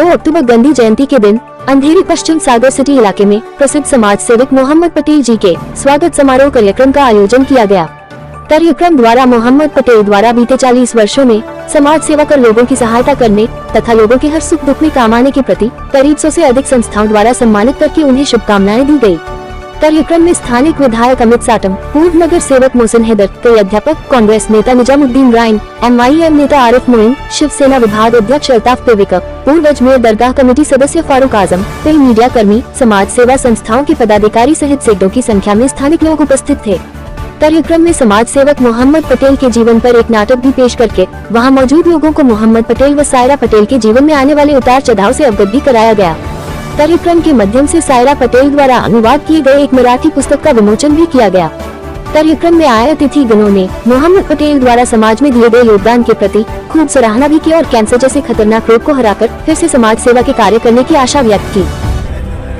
2 अक्टूबर गांधी जयंती के दिन अंधेरी पश्चिम सागर सिटी इलाके में प्रसिद्ध समाज सेवक मोहम्मद पटेल जी के स्वागत समारोह कार्यक्रम का आयोजन किया गया। कार्यक्रम द्वारा मोहम्मद पटेल द्वारा बीते 40 वर्षों में समाज सेवा कर लोगों की सहायता करने तथा लोगों के हर सुख दुख में काम आने के प्रति करीब 100 से अधिक संस्थाओं द्वारा सम्मानित करके उन्हें शुभकामनाएं दी गयी। कार्यक्रम में स्थानिक विधायक अमित साटम, पूर्व नगर सेवक मोहसिन हैदर, कई अध्यापक, कांग्रेस नेता निजामुद्दीन राइन, MIM नेता आरिफ मोइन, शिवसेना विभाग अध्यक्ष अल्ताफ पेविका, पूर्व अजमेर दरगाह कमेटी सदस्य फारूक आजम, कई मीडिया कर्मी, समाज सेवा संस्थाओं के पदाधिकारी सहित सैकड़ों की संख्या में स्थानिक लोग उपस्थित थे। कार्यक्रम में समाज सेवक मोहम्मद पटेल के जीवन पर एक नाटक भी पेश करके वहां मौजूद लोगों को मोहम्मद पटेल व सायरा पटेल के जीवन में आने वाले उतार चढ़ाव से अवगत भी कराया गया। कार्यक्रम के माध्यम से सायरा पटेल द्वारा अनुवाद किए गए एक मराठी पुस्तक का विमोचन भी किया गया। कार्यक्रम में आए अतिथिगणों ने मोहम्मद पटेल द्वारा समाज में दिए गए योगदान के प्रति खूब सराहना भी की और कैंसर जैसे खतरनाक रोग को हराकर फिर से समाज सेवा के कार्य करने की आशा व्यक्त की।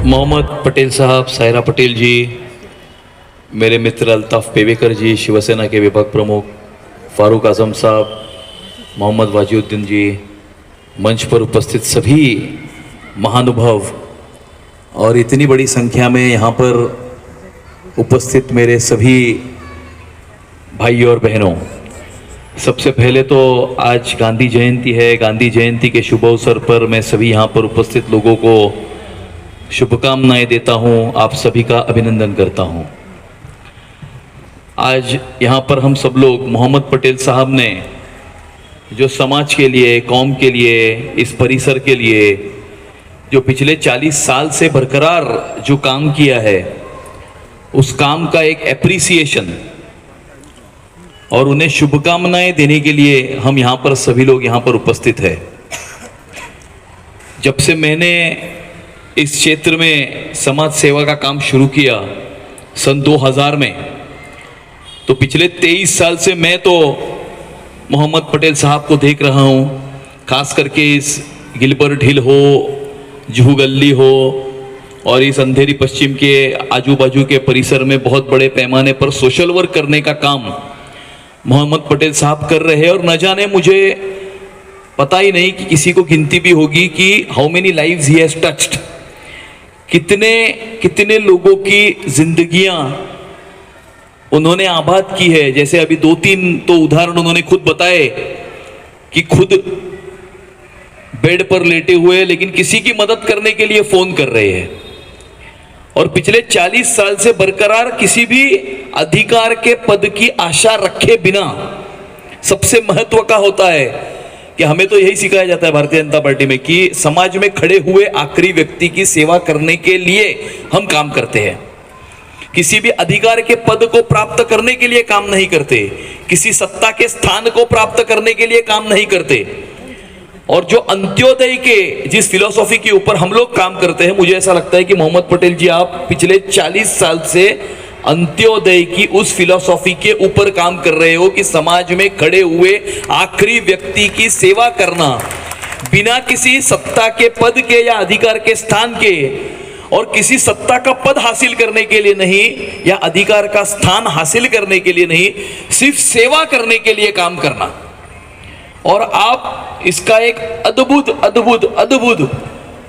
मोहम्मद पटेल साहब, सायरा पटेल जी, मेरे मित्र अल्ताफ पेवेकर जी, शिवसेना के विभाग प्रमुख फारूक आजम साहब, मोहम्मद वाजिउद्दीन जी, मंच पर उपस्थित सभी महानुभाव और इतनी बड़ी संख्या में यहाँ पर उपस्थित मेरे सभी भाई और बहनों, सबसे पहले तो आज गांधी जयंती है। गांधी जयंती के शुभ अवसर पर मैं सभी यहाँ पर उपस्थित लोगों को शुभकामनाएं देता हूँ, आप सभी का अभिनंदन करता हूँ। आज यहाँ पर हम सब लोग मोहम्मद पटेल साहब ने जो समाज के लिए, कौम के लिए, इस परिसर के लिए जो पिछले 40 साल से बरकरार जो काम किया है, उस काम का एक एप्रिसिएशन और उन्हें शुभकामनाएं देने के लिए हम यहाँ पर सभी लोग यहाँ पर उपस्थित हैं। जब से मैंने इस क्षेत्र में समाज सेवा का काम शुरू किया सन 2000 में, तो पिछले 23 साल से मैं तो मोहम्मद पटेल साहब को देख रहा हूँ। खास करके इस गिलबर्ट हिल हो, जुहू गली हो और इस अंधेरी पश्चिम के आजू बाजू के परिसर में बहुत बड़े पैमाने पर सोशल वर्क करने का काम मोहम्मद पटेल साहब कर रहे हैं। और न जाने, मुझे पता ही नहीं कि किसी को गिनती भी होगी कि how many lives he has touched, कितने कितने लोगों की जिंदगियां उन्होंने आबाद की है। जैसे अभी 2-3 तो उदाहरण उन्होंने खुद बताए कि खुद बेड पर लेटे हुए लेकिन किसी की मदद करने के लिए फोन कर रहे हैं। और पिछले 40 साल से बरकरार किसी भी अधिकार के पद की आशा रखे बिना, सबसे महत्व का होता है कि हमें तो यही सिखाया जाता है भारतीय जनता पार्टी में कि समाज में खड़े हुए आखिरी व्यक्ति की सेवा करने के लिए हम काम करते हैं। किसी भी अधिकार के पद को प्राप्त करने के लिए काम नहीं करते, किसी सत्ता के स्थान को प्राप्त करने के लिए काम नहीं करते। और जो अंत्योदय के जिस फिलॉसफी के ऊपर हम लोग काम करते हैं, मुझे ऐसा लगता है कि मोहम्मद पटेल जी, आप पिछले 40 साल से अंत्योदय की उस फिलॉसफी के ऊपर काम कर रहे हो कि समाज में खड़े हुए आखिरी व्यक्ति की सेवा करना, बिना किसी सत्ता के पद के या अधिकार के स्थान के, और किसी सत्ता का पद हासिल करने के लिए नहीं या अधिकार का स्थान हासिल करने के लिए नहीं, सिर्फ सेवा करने के लिए काम करना। और आप इसका एक अद्भुत अद्भुत अद्भुत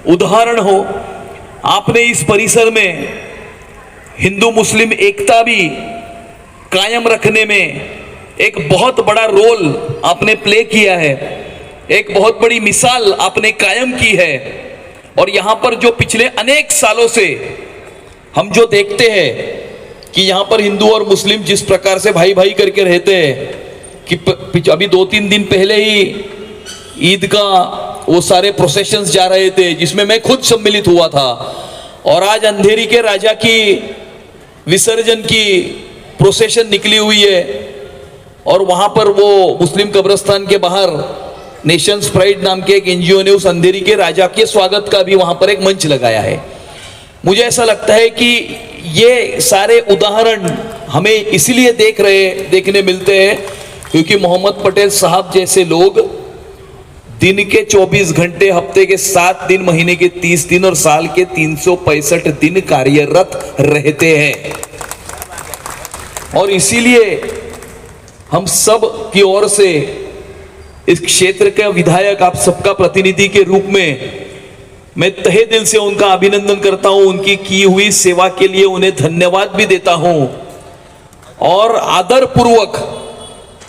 उदाहरण हो। आपने इस परिसर में हिंदू मुस्लिम एकता भी कायम रखने में एक बहुत बड़ा रोल आपने प्ले किया है, एक बहुत बड़ी मिसाल आपने कायम की है। और यहाँ पर जो पिछले अनेक सालों से हम जो देखते हैं कि यहाँ पर हिंदू और मुस्लिम जिस प्रकार से भाई भाई करके रहते हैं, कि अभी 2-3 दिन पहले ही ईद का वो सारे प्रोसेशंस जा रहे थे जिसमें मैं खुद सम्मिलित हुआ था। और आज अंधेरी के राजा की विसर्जन की प्रोसेशन निकली हुई है और वहां पर वो मुस्लिम कब्रिस्तान के बाहर नेशंस प्राइड नाम के एक NGO ने उस अंधेरी के राजा के स्वागत का भी वहां पर एक मंच लगाया है। मुझे ऐसा लगता है कि ये सारे उदाहरण हमें इसलिए देखने मिलते हैं क्योंकि मोहम्मद पटेल साहब जैसे लोग दिन के 24 घंटे, हफ्ते के 7 दिन, महीने के 30 दिन और साल के 365 दिन कार्यरत रहते हैं। और इसीलिए हम सब की ओर से इस क्षेत्र के विधायक, आप सबका प्रतिनिधि के रूप में मैं तहे दिल से उनका अभिनंदन करता हूं, उनकी की हुई सेवा के लिए उन्हें धन्यवाद भी देता हूं और आदर पूर्वक,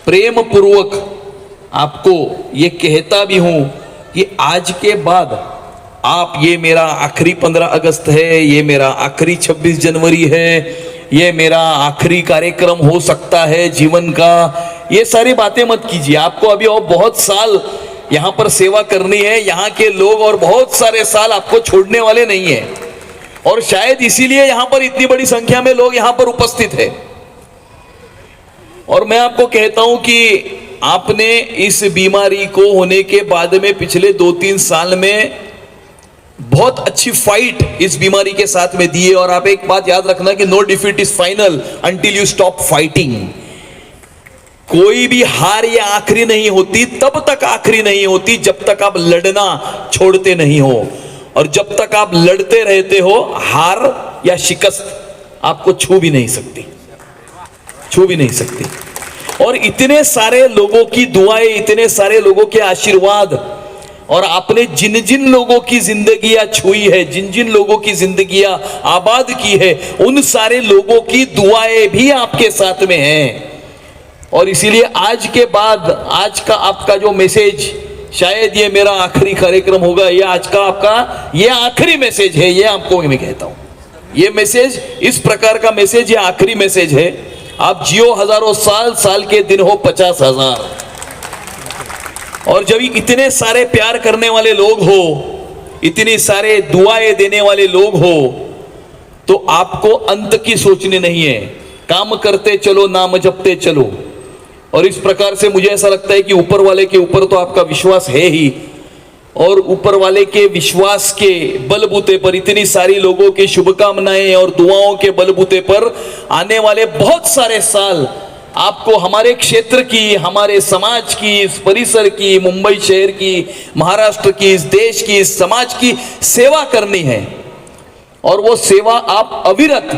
प्रेम पूर्वक आपको ये कहता भी हूं कि आज के बाद आप, ये मेरा आखिरी 15 अगस्त है, ये मेरा आखिरी 26 जनवरी है, ये मेरा आखिरी कार्यक्रम हो सकता है जीवन का, ये सारी बातें मत कीजिए। आपको अभी और बहुत साल यहां पर सेवा करनी है। यहां के लोग और बहुत सारे साल आपको छोड़ने वाले नहीं है और शायद इसीलिए यहां पर इतनी बड़ी संख्या में लोग यहां पर उपस्थित है। और मैं आपको कहता हूं कि आपने इस बीमारी को होने के बाद में पिछले 2-3 साल में बहुत अच्छी फाइट इस बीमारी के साथ में दी है। और आप एक बात याद रखना कि no defeat is final until you stop fighting. कोई भी हार या आखिरी नहीं होती, तब तक आखिरी नहीं होती जब तक आप लड़ना छोड़ते नहीं हो। और जब तक आप लड़ते रहते हो, हार या शिकस्त आपको छू भी नहीं सकती, छू भी नहीं सकती। और इतने सारे लोगों की दुआएं, इतने सारे लोगों के आशीर्वाद, और आपने जिन जिन लोगों की जिंदगियां छुई है, जिन जिन लोगों की जिंदगियां आबाद की है, उन सारे लोगों की दुआएं भी आपके साथ में हैं। और इसीलिए आज के बाद, आज का आपका जो मैसेज, शायद ये मेरा आखिरी कार्यक्रम होगा, ये आज का आपका ये आखिरी मैसेज है, ये आपको मैं कहता हूं। ये मैसेज, इस प्रकार का मैसेज, ये आखिरी मैसेज है। आप जियो हजारों साल, साल के दिन हो 50,000। और जब इतने सारे प्यार करने वाले लोग हो, इतनी सारे दुआएं देने वाले लोग हो, तो आपको अंत की सोचनी नहीं है। काम करते चलो, नाम जपते चलो। और इस प्रकार से मुझे ऐसा लगता है कि ऊपर वाले के ऊपर तो आपका विश्वास है ही, और ऊपर वाले के विश्वास के बलबूते पर, इतनी सारी लोगों की शुभकामनाएं और दुआओं के बलबूते पर आने वाले बहुत सारे साल आपको हमारे क्षेत्र की, हमारे समाज की, इस परिसर की, मुंबई शहर की, महाराष्ट्र की, इस देश की, इस समाज की सेवा करनी है। और वो सेवा आप अविरत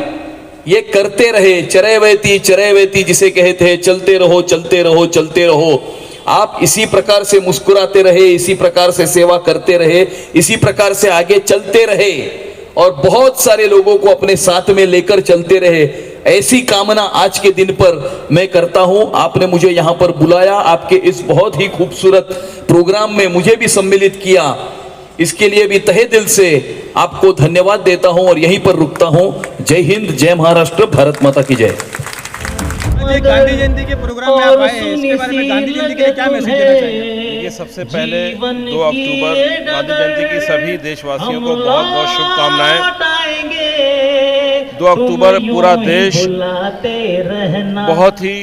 ये करते रहे, चरैवेती जिसे कहते हैं, चलते रहो चलते रहो चलते रहो। आप इसी प्रकार से मुस्कुराते रहे, इसी प्रकार से सेवा करते रहे, इसी प्रकार से आगे चलते रहे और बहुत सारे लोगों को अपने साथ में लेकर चलते रहे। ऐसी कामना आज के दिन पर मैं करता हूं। आपने मुझे यहां पर बुलाया, आपके इस बहुत ही खूबसूरत प्रोग्राम में मुझे भी सम्मिलित किया, इसके लिए भी तहे दिल से आपको धन्यवाद देता हूं और यहीं पर रुकता हूं। जय हिंद, जय महाराष्ट्र, भारत माता की जय। गांधी जयंती के प्रोग्राम में आप आए हैं, इसके बारे में गांधी जयंती के लिए क्या मैसेज देना चाहिए? ये सबसे पहले 2 अक्टूबर गांधी जयंती की सभी देशवासियों को बहुत बहुत शुभकामनाएं। 2 अक्टूबर पूरा देश बहुत ही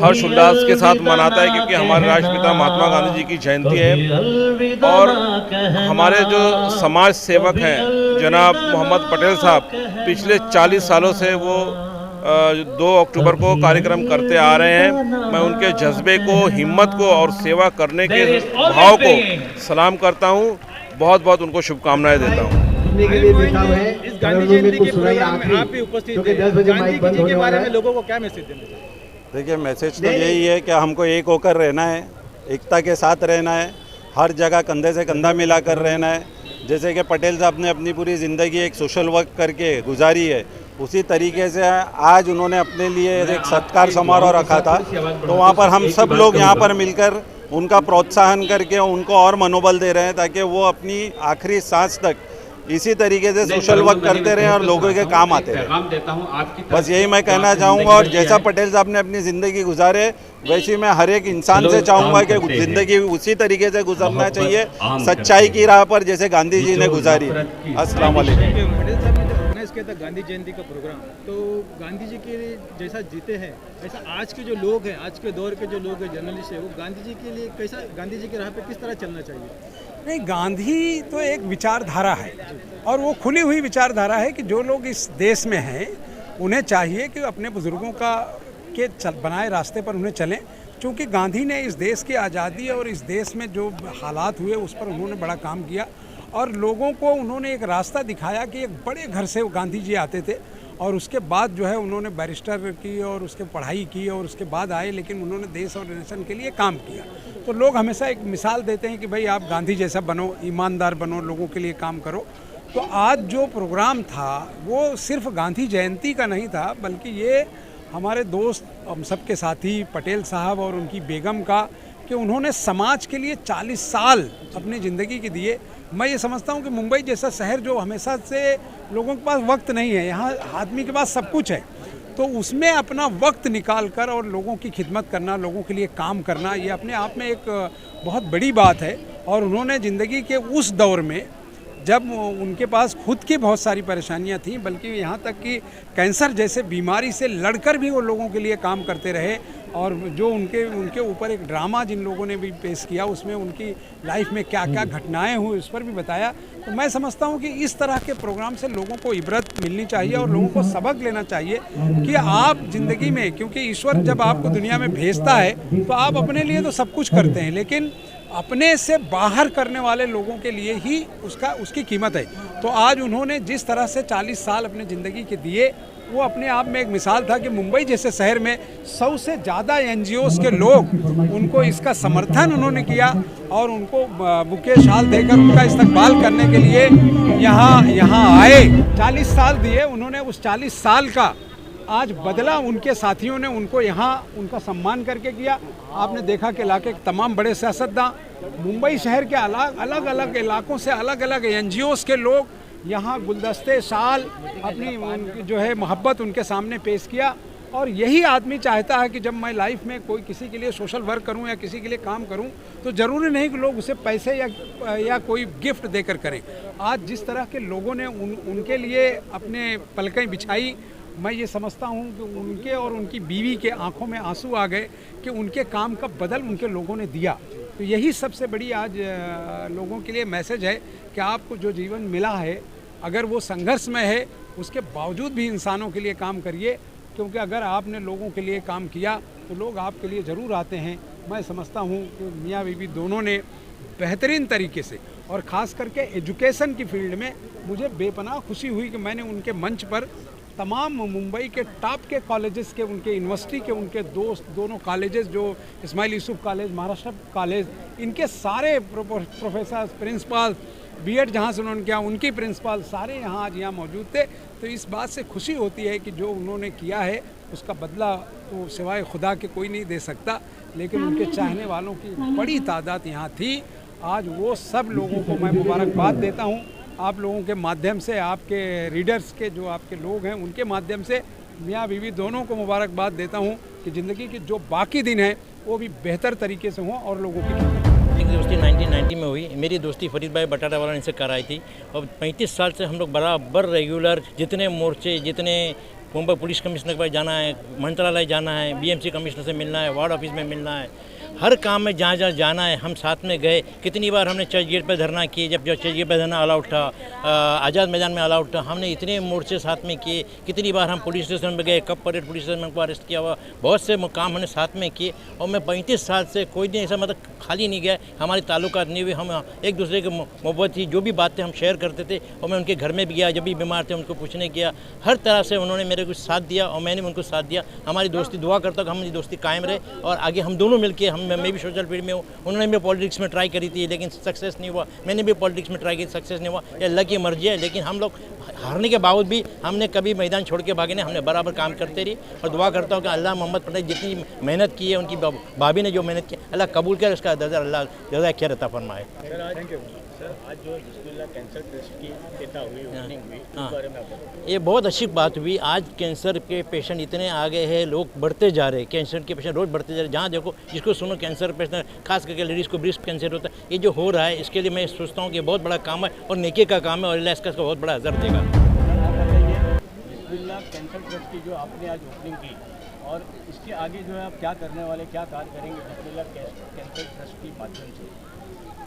हर्ष उल्लास के साथ मनाता है, क्योंकि हमारे राष्ट्रपिता महात्मा गांधी जी की जयंती है। और हमारे जो समाज सेवक हैं जनाब मोहम्मद पटेल साहब, पिछले 40 सालों से वो 2 अक्टूबर को कार्यक्रम करते आ रहे हैं। मैं उनके जज्बे को, हिम्मत को और सेवा करने के भाव को सलाम करता हूं। बहुत बहुत उनको शुभकामनाएं देता हूं। इस गांधी जयंती के प्रोग्राम में आप भी उपस्थित हैं। गांधी जी के बारे में लोगों को क्या मैसेज देना चाहिए? देखिए, मैसेज तो यही है कि हमको एक होकर रहना है, एकता के साथ रहना है, हर जगह कंधे से कंधा मिलाकर रहना है। जैसे कि पटेल साहब ने अपनी पूरी ज़िंदगी एक सोशल वर्क करके गुजारी है, उसी तरीके से आज उन्होंने अपने लिए एक सत्कार समारोह रखा था। तो वहाँ पर हम सब लोग यहाँ पर मिलकर उनका प्रोत्साहन करके उनको और मनोबल दे रहे हैं, ताकि वो अपनी आखिरी सांस तक इसी तरीके से सोशल वर्क करते रहे और लोगों के काम आते रहे। बस यही मैं कहना चाहूँगा। और जैसा पटेल साहब ने अपनी ज़िंदगी गुजारे, वैसे मैं हर एक इंसान से चाहूँगा कि ज़िंदगी उसी तरीके से गुजरना चाहिए, सच्चाई की राह पर, जैसे गांधी जी ने गुजारी। अस्सलाम वालेकुम। इसके तक गांधी जयंती का प्रोग्राम, तो गांधी जी के जैसा जीते हैं, ऐसा आज के जो लोग हैं, आज के दौर के जो लोग हैं, जर्नलिस्ट है, वो गांधी जी के लिए कैसा, गांधी जी के राह पे किस तरह चलना चाहिए? नहीं, गांधी तो एक विचारधारा है और वो खुली हुई विचारधारा है कि जो लोग इस देश में हैं उन्हें चाहिए कि अपने बुजुर्गों का के बनाए रास्ते पर उन्हें चलें। क्योंकि गांधी ने इस देश की आज़ादी और इस देश में जो हालात हुए उस पर उन्होंने बड़ा काम किया और लोगों को उन्होंने एक रास्ता दिखाया कि एक बड़े घर से गांधी जी आते थे और उसके बाद जो है उन्होंने बैरिस्टर की और उसके पढ़ाई की और उसके बाद आए, लेकिन उन्होंने देश और नेशन के लिए काम किया। तो लोग हमेशा एक मिसाल देते हैं कि भाई आप गांधी जैसा बनो, ईमानदार बनो, लोगों के लिए काम करो। तो आज जो प्रोग्राम था वो सिर्फ गांधी जयंती का नहीं था, बल्कि ये हमारे दोस्त हम सबके साथी पटेल साहब और उनकी बेगम का, कि उन्होंने समाज के लिए 40 साल अपनी ज़िंदगी के दिए। मैं ये समझता हूँ कि मुंबई जैसा शहर जो हमेशा से लोगों के पास वक्त नहीं है, यहाँ आदमी के पास सब कुछ है, तो उसमें अपना वक्त निकाल कर और लोगों की खिदमत करना, लोगों के लिए काम करना, ये अपने आप में एक बहुत बड़ी बात है। और उन्होंने ज़िंदगी के उस दौर में जब उनके पास खुद की बहुत सारी परेशानियां थीं, बल्कि यहाँ तक कि कैंसर जैसे बीमारी से लड़कर भी वो लोगों के लिए काम करते रहे। और जो उनके ऊपर एक ड्रामा जिन लोगों ने भी पेश किया, उसमें उनकी लाइफ में क्या क्या घटनाएं हुई उस पर भी बताया। तो मैं समझता हूँ कि इस तरह के प्रोग्राम से लोगों को इबरत मिलनी चाहिए और लोगों को सबक लेना चाहिए कि आप ज़िंदगी में, क्योंकि ईश्वर जब आपको दुनिया में भेजता है तो आप अपने लिए तो सब कुछ करते हैं, लेकिन अपने से बाहर करने वाले लोगों के लिए ही उसकी कीमत है। तो आज उन्होंने जिस तरह से 40 साल अपने ज़िंदगी के दिए, वो अपने आप में एक मिसाल था कि मुंबई जैसे शहर में 100 से ज़्यादा NGOs के लोग उनको इसका समर्थन उन्होंने किया और उनको बुके शाल देकर उनका इस्तकबाल करने के लिए यहाँ आए। 40 साल दिए उन्होंने, उस 40 साल का आज बदला उनके साथियों ने उनको यहाँ उनका सम्मान करके किया। आपने देखा कि इलाके के तमाम बड़े सियासतदान, मुंबई शहर के अलग अलग इलाकों से अलग अलग NGOs के लोग यहाँ गुलदस्ते, शाल, अपनी जो है मोहब्बत उनके सामने पेश किया। और यही आदमी चाहता है कि जब मैं लाइफ में कोई किसी के लिए सोशल वर्क करूं या किसी के लिए काम करूं, तो ज़रूरी नहीं कि लोग उसे पैसे या कोई गिफ्ट देकर करें। आज जिस तरह के लोगों ने उनके लिए अपने पलकें बिछाई, मैं ये समझता हूँ कि उनके और उनकी बीवी के आंखों में आंसू आ गए कि उनके काम का बदल उनके लोगों ने दिया। तो यही सबसे बड़ी आज लोगों के लिए मैसेज है कि आपको जो जीवन मिला है, अगर वो संघर्ष में है, उसके बावजूद भी इंसानों के लिए काम करिए, क्योंकि अगर आपने लोगों के लिए काम किया तो लोग आपके लिए ज़रूर आते हैं। मैं समझता हूँ कि मियाँ बीवी दोनों ने बेहतरीन तरीके से, और ख़ास करके एजुकेशन की फील्ड में मुझे बेपनाह खुशी हुई कि मैंने उनके मंच पर तमाम मुंबई के टॉप के कॉलेजेस के, उनके यूनिवर्सिटी के उनके दोस्त, दोनों कॉलेजेस जो इस्माइल यूसुफ कॉलेज, महाराष्ट्र कॉलेज, इनके सारे प्रोफेसर, प्रिंसिपल, बीएड जहाँ से उन्होंने किया उनकी प्रिंसिपल सारे यहाँ आज यहाँ मौजूद थे। तो इस बात से खुशी होती है कि जो उन्होंने किया है उसका बदला तो सिवाय खुदा के कोई नहीं दे सकता, लेकिन उनके चाहने वालों की बड़ी तादाद यहाँ थी। आज वो सब लोगों को मैं मुबारकबाद देता हूँ। आप लोगों के माध्यम से, आपके रीडर्स के जो आपके लोग हैं उनके माध्यम से मियाँ बीवी दोनों को मुबारकबाद देता हूँ कि ज़िंदगी के जो बाकी दिन हैं वो भी बेहतर तरीके से हों और लोगों की दोस्ती 1990 में हुई। मेरी दोस्ती फरीद भाई बटाटा वाला इनसे कराई थी और 35 साल से हम लोग बराबर रेगुलर, जितने मोर्चे, जितने मुंबई पुलिस कमिश्नर के पास जाना है, मंत्रालय जाना है, BMC कमिश्नर से मिलना है, वार्ड ऑफिस में मिलना है, हर काम में जहाँ जहाँ जाना है हम साथ में गए। कितनी बार हमने चर्च गेट पर धरना किए, जब चर्च गेट पर धरना अलाउड था, आज़ाद मैदान में अलाउड था, हमने इतने मोर्चे साथ में किए। कितनी बार हम पुलिस स्टेशन में गए, कब परेड पुलिस स्टेशन में को अरेस्ट किया हुआ, बहुत से काम हमने साथ में किए। और मैं 35 साल से कोई दिन ऐसा मतलब खाली नहीं गया। हमारे ताल्लुकात नहीं हुए, हम एक दूसरे की मोहब्बत थी, जो भी बातें हम शेयर करते थे। और मैं उनके घर में भी गया, जब भी बीमार थे उनको पूछने किया, हर तरह से उन्होंने मेरे को साथ दिया और मैंने उनको साथ दिया। हमारी दोस्ती, दुआ करता हूँ कि हमारी दोस्ती कायम रहे और आगे हम दोनों मिलकर, मैं भी सोशल फील्ड में हूँ, उन्होंने भी पॉलिटिक्स में ट्राई करी थी लेकिन सक्सेस नहीं हुआ, मैंने भी पॉलिटिक्स में ट्राई की, सक्सेस नहीं हुआ। ये अल्लाह की मर्जी है। लेकिन हम लोग हारने के बावजूद भी हमने कभी मैदान छोड़ के भागे नहीं, हमने बराबर काम करते रही। और दुआ करता हूँ कि अल्लाह मोहम्मद पटेल जितनी मेहनत की है, उनकी भाभी ने जो मेहनत की, अल्लाह कबूल करे, उसका दर्जा अल्लाह जज़ा खैर अता फरमाए। Thank you sir. आज जो बिस्मिल्लाह कैंसर ट्रस्ट की इफ्तिताह हुई, ओपनिंग हुई, उस बारे में आप ये बहुत अच्छी बात हुई। आज कैंसर के पेशेंट इतने आ गए हैं, लोग बढ़ते जा रहे हैं, कैंसर के पेशेंट रोज़ बढ़ते जा रहे हैं। जहाँ देखो जिसको सुनो कैंसर पेशेंट, खास करके लेडीज़ को ब्रेस्ट कैंसर होता है। ये जो हो रहा है इसके लिए मैं सोचता हूँ कि बहुत बड़ा काम है और नेकी का काम है और अल्लाह इसका बहुत बड़ा असर देगा। बिस्मिल्लाह कैंसर ट्रस्ट की जो आपने आज ओपनिंग की, और इसके आगे जो है आप क्या करने वाले, क्या कार्य करेंगे बिस्मिल्लाह कैंसर ट्रस्ट के माध्यम से?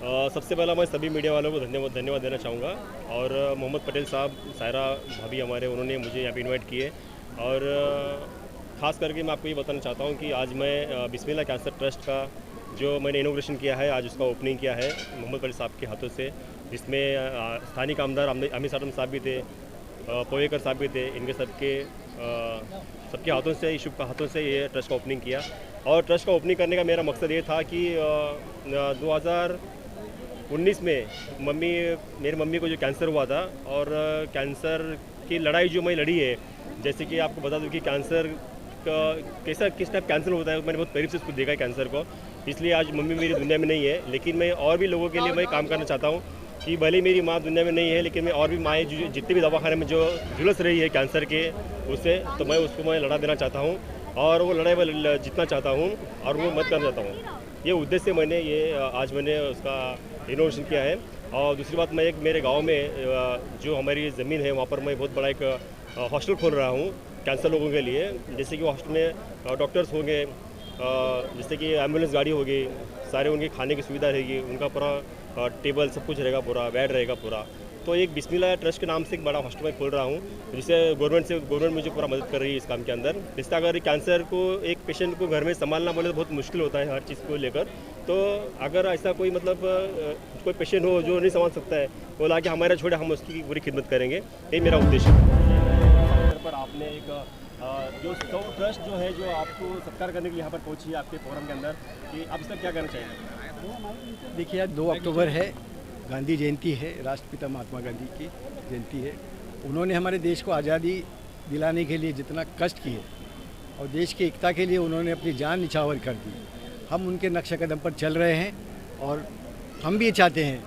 सबसे पहला मैं सभी मीडिया वालों को धन्यवाद देना चाहूँगा। और मोहम्मद पटेल साहब, सायरा भाभी हमारे, उन्होंने मुझे यहाँ पे इनवाइट किए। और ख़ास करके मैं आपको ये बताना चाहता हूँ कि आज मैं बिस्मिल्लाह कैंसर ट्रस्ट का जो मैंने इनोग्रेशन किया है, आज उसका ओपनिंग किया है मोहम्मद पटेल साहब के हाथों से, जिसमें स्थानीय कामदार अमीर साहब भी थे, पोवेकर साहब भी थे, इनके सबके हाथों से, शुभ हाथों से ये ट्रस्ट का ओपनिंग किया। और ट्रस्ट का ओपनिंग करने का मेरा मकसद ये था कि 2019 में मेरी मम्मी को जो कैंसर हुआ था, और कैंसर की लड़ाई जो मैं लड़ी है, जैसे कि आपको बता दूं कि कैंसर का किस टाइप कैंसर होता है, मैंने बहुत करीब से उसको देखा है कैंसर को, इसलिए आज मम्मी मेरी दुनिया में नहीं है। लेकिन मैं और भी लोगों के लिए मैं काम करना चाहता हूँ कि भले मेरी माँ दुनिया में नहीं है, लेकिन मैं और भी माएँ जितने भी दवाखाने में जो झुलस रही है कैंसर के उससे, तो मैं उसको लड़ा देना चाहता हूँ, और वो लड़ाई में जीतना चाहता हूँ, और वो मत करना चाहता हूँ। ये उद्देश्य से आज मैंने उसका इनोवेशन किया है। और दूसरी बात, मैं एक मेरे गांव में जो हमारी ज़मीन है वहाँ पर मैं बहुत बड़ा एक हॉस्टल खोल रहा हूँ कैंसर लोगों के लिए। जैसे कि वो हॉस्टल में डॉक्टर्स होंगे, जैसे कि एम्बुलेंस गाड़ी होगी, सारे उनके खाने की सुविधा रहेगी, उनका पूरा टेबल सब कुछ रहेगा, पूरा बेड रहेगा पूरा। तो एक बिस्मिल्लाह ट्रस्ट के नाम से एक बड़ा हॉस्टल मैं खोल रहा हूँ, जिसे गवर्नमेंट मुझे पूरा मदद कर रही है इस काम के अंदर। जिससे अगर कैंसर को एक पेशेंट को घर में संभालना बोले तो बहुत मुश्किल होता है हर चीज़ को लेकर। तो अगर ऐसा कोई कोई पेशेंट हो जो नहीं संभाल सकता है, वो लाके हमारे छोड़े, हम उसकी पूरी खिदमत करेंगे, यही मेरा उद्देश्य है। पर आपने एक जो ट्रस्ट जो है, जो आपको सत्कार करने के लिए यहाँ पर पहुँची है आपके फोरम के अंदर, कि आप इसका क्या कहना चाहेंगे? देखिए, आज 2 अक्टूबर है, गांधी जयंती है, राष्ट्रपिता महात्मा गांधी की जयंती है। उन्होंने हमारे देश को आज़ादी दिलाने के लिए जितना कष्ट किए और देश की एकता के लिए उन्होंने अपनी जान निछावर कर दी, हम उनके नक्शे कदम पर चल रहे हैं। और हम भी ये चाहते हैं,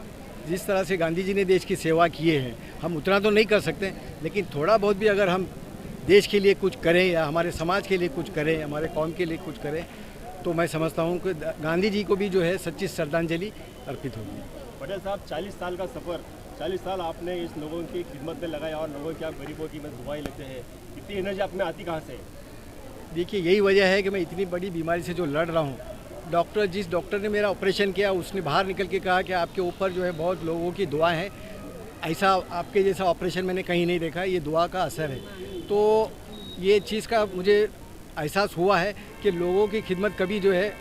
जिस तरह से गांधी जी ने देश की सेवा किए हैं, हम उतना तो नहीं कर सकते, लेकिन थोड़ा बहुत भी अगर हम देश के लिए कुछ करें या हमारे समाज के लिए कुछ करें, हमारे कौम के लिए कुछ करें, तो मैं समझता हूँ कि गांधी जी को भी जो है सच्ची श्रद्धांजलि अर्पित होगी। पटेल साहब, 40 साल का सफ़र, 40 साल आपने इस लोगों की खिदमत में लगाया, और लोगों की आप गरीबों की दुआएं लेते हैं, इतनी एनर्जी आप में आती कहाँ से? देखिए, यही वजह है कि मैं इतनी बड़ी बीमारी से जो लड़ रहा हूँ, जिस डॉक्टर ने मेरा ऑपरेशन किया, उसने बाहर निकल के कहा कि आपके ऊपर जो है बहुत लोगों की दुआ है, ऐसा आपके जैसा ऑपरेशन मैंने कहीं नहीं देखा, ये दुआ का असर है। तो ये चीज़ का मुझे एहसास हुआ है कि लोगों की खिदमत कभी जो है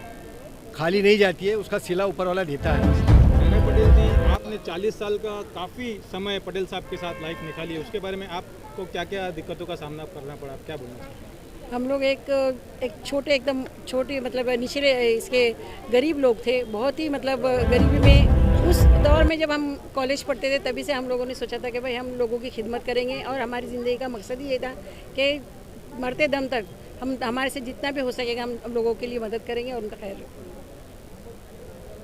खाली नहीं जाती है, उसका सिला ऊपर वाला देता है। पटेल जी, आपने 40 साल का काफ़ी समय पटेल साहब के साथ लाइफ निकाली है, उसके बारे में आपको क्या क्या दिक्कतों का सामना करना पड़ा, आप क्या बोलना चाहते हैं? हम लोग एकदम छोटे मतलब निचले इसके गरीब लोग थे, बहुत ही मतलब गरीबी में। उस दौर में जब हम कॉलेज पढ़ते थे, तभी से हम लोगों ने सोचा था कि भाई हम लोगों की खिदमत करेंगे, और हमारी ज़िंदगी का मकसद ही ये था कि मरते दम तक हमारे से जितना भी हो सकेगा हम लोगों के लिए मदद करेंगे और उनका ख्याल रखेंगे।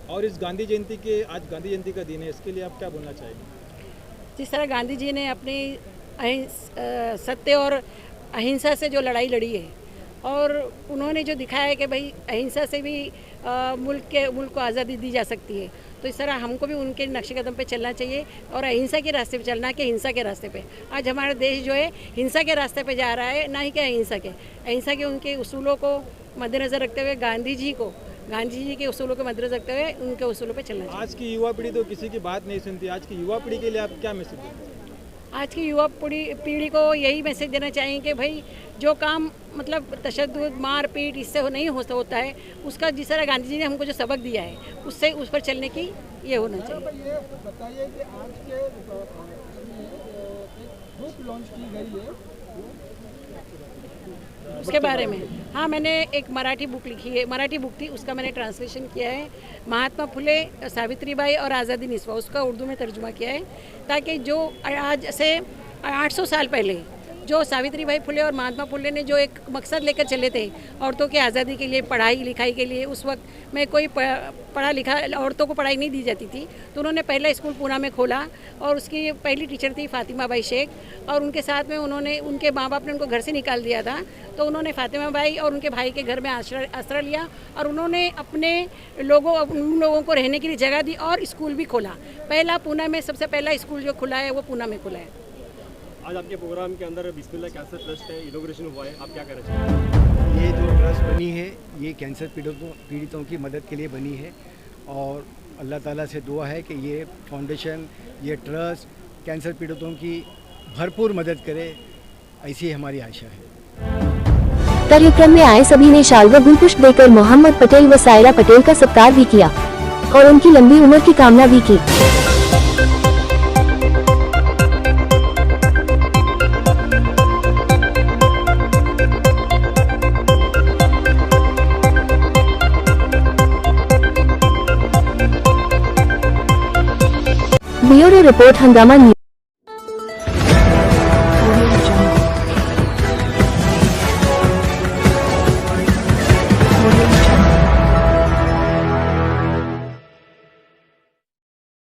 और इस गांधी जयंती के, आज गांधी जयंती का दिन है, इसके लिए आप क्या बोलना चाहेंगे? जिस तरह गांधी जी ने अपनी सत्य और अहिंसा से जो लड़ाई लड़ी है, और उन्होंने जो दिखाया है कि भाई अहिंसा से भी मुल्क को आज़ादी दी जा सकती है, तो इस तरह हमको भी उनके नक्शे कदम पे चलना चाहिए और अहिंसा के रास्ते पे चलना, कि हिंसा के रास्ते पे। आज हमारा देश जो है हिंसा के रास्ते पे जा रहा है, ना ही कि अहिंसा के उनके उसूलों को मद्देनज़र रखते हुए गांधी जी के उसूलों को मद्देनज़र रखते हुए उनके उसूलों पे चलना चाहिए। आज की युवा पीढ़ी तो किसी की बात नहीं सुनती, आज की युवा पीढ़ी के लिए आप क्या मैसेज देते हैं? आज की युवा पीढ़ी को यही मैसेज देना चाहिए कि भाई जो काम मतलब तशद्दुद, मार पीट इससे नहीं होता है, उसका जिस तरह गांधी जी ने हमको जो सबक दिया है, उससे उस पर चलने की ये होना चाहिए। ये बताइए कि आज के बुक लॉन्च की गई है उसके बारे में। हाँ, मैंने एक मराठी बुक लिखी है, मराठी बुक थी, उसका मैंने ट्रांसलेशन किया है। महात्मा फुले, सावित्रीबाई और आज़ादी निस्वा, उसका उर्दू में तर्जुमा किया है, ताकि जो आज से 800 साल पहले जो सावित्रीबाई फुले और महात्मा फुले ने जो एक मकसद लेकर चले थे औरतों की आज़ादी के लिए, पढ़ाई लिखाई के लिए, उस वक्त में कोई पढ़ा लिखा औरतों को पढ़ाई नहीं दी जाती थी, तो उन्होंने पहला स्कूल पूना में खोला, और उसकी पहली टीचर थी फातिमा बाई शेख, और उनके साथ में उनके माँ बाप ने उनको घर से निकाल दिया था, तो उन्होंने फातिमा बाई और उनके भाई के घर में आश्रय लिया, और उन्होंने अपने उन लोगों को रहने के लिए जगह दी और स्कूल भी खोला। पहला पूना में सबसे पहला स्कूल जो खुला है वो पूना में खुला है। आज आपके प्रोग्राम के अंदर बिस्मिल्लाह कैंसर ट्रस्ट है, इनॉग्रेशन हुआ है, आप क्या कहना चाहेंगे? ये जो ट्रस्ट बनी है, ये कैंसर पीड़ितों की मदद के लिए बनी है, और अल्लाह ताला से दुआ है कि ये फाउंडेशन, ये ट्रस्ट कैंसर पीड़ितों की भरपूर मदद करे, ऐसी हमारी आशा है। कार्यक्रम में आए सभी ने शाल व गुलपुष्प देकर मोहम्मद पटेल व सायरा पटेल का सत्कार भी किया और उनकी लंबी उम्र की कामना भी की। ब्यूरो रिपोर्ट हंगामा न्यूज।